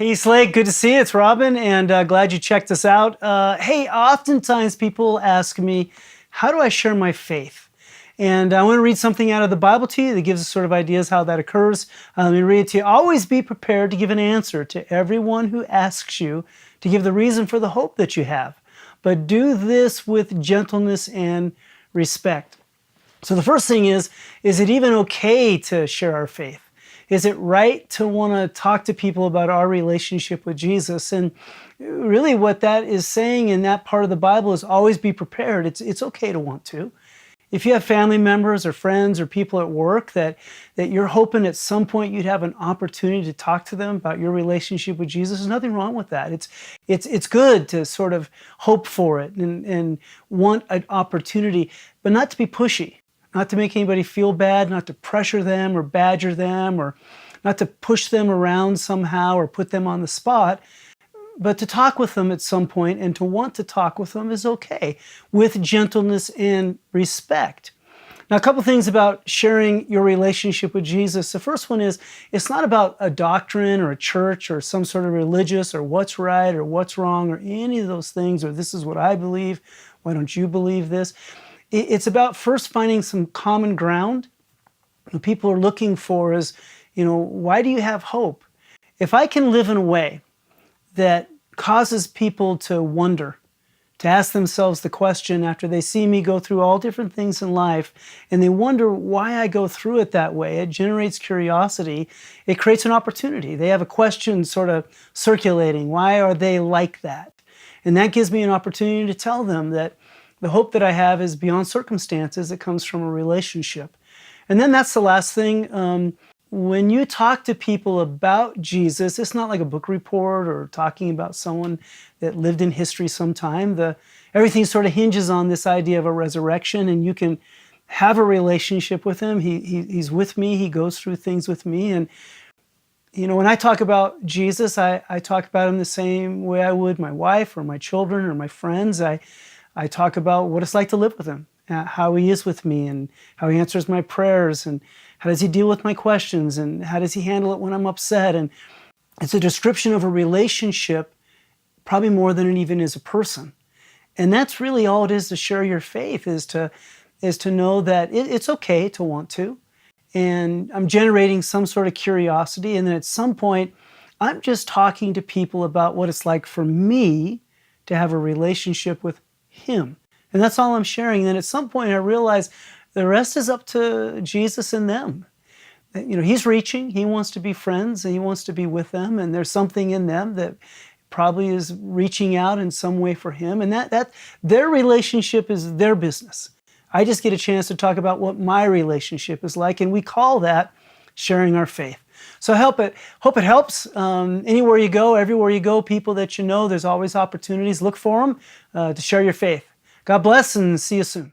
Hey Slade, good to see you. It's Robin, and glad you checked us out. Hey, oftentimes people ask me, how do I share my faith? And I want to read something out of the Bible to you that gives us sort of ideas how that occurs. Let me read it to you. Always be prepared to give an answer to everyone who asks you to give the reason for the hope that you have. But do this with gentleness and respect. So the first thing is it even okay to share our faith? Is it right to want to talk to people about our relationship with Jesus? And really what that is saying in that part of the Bible is always be prepared. It's okay to want to. If you have family members or friends or people at work that you're hoping at some point you'd have an opportunity to talk to them about your relationship with Jesus, there's nothing wrong with that. It's good to sort of hope for it and want an opportunity, but not to be pushy. Not to make anybody feel bad, not to pressure them or badger them, or not to push them around somehow or put them on the spot, but to talk with them at some point, and to want to talk with them is okay, with gentleness and respect. Now, a couple things about sharing your relationship with Jesus. The first one is, it's not about a doctrine or a church or some sort of religious or what's right or what's wrong or any of those things, or this is what I believe, why don't you believe this? It's about first finding some common ground. What people are looking for is, why do you have hope? If I can live in a way that causes people to wonder, to ask themselves the question after they see me go through all different things in life, and they wonder why I go through it that way, it generates curiosity, it creates an opportunity. They have a question sort of circulating. Why are they like that? And that gives me an opportunity to tell them that the hope that I have is beyond circumstances. It comes from a relationship. And then that's the last thing. When you talk to people about Jesus, it's not like a book report or talking about someone that lived in history sometime. Everything sort of hinges on this idea of a resurrection, and you can have a relationship with him. He's with me. He goes through things with me. And when I talk about Jesus, I talk about him the same way I would my wife or my children or my friends. I talk about what it's like to live with him, how he is with me, and how he answers my prayers, and how does he deal with my questions, and how does he handle it when I'm upset. And it's a description of a relationship, probably more than it even is a person. And that's really all it is to share your faith, is to know that it's okay to want to. And I'm generating some sort of curiosity, and then at some point, I'm just talking to people about what it's like for me to have a relationship with him. And that's all I'm sharing. And then at some point I realize the rest is up to Jesus and them. He's reaching, he wants to be friends, and he wants to be with them, and there's something in them that probably is reaching out in some way for him, and that their relationship is their business. I just get a chance to talk about what my relationship is like, and we call that sharing our faith. So hope it helps. Anywhere you go, everywhere you go, people that there's always opportunities. Look for them to share your faith. God bless, and see you soon.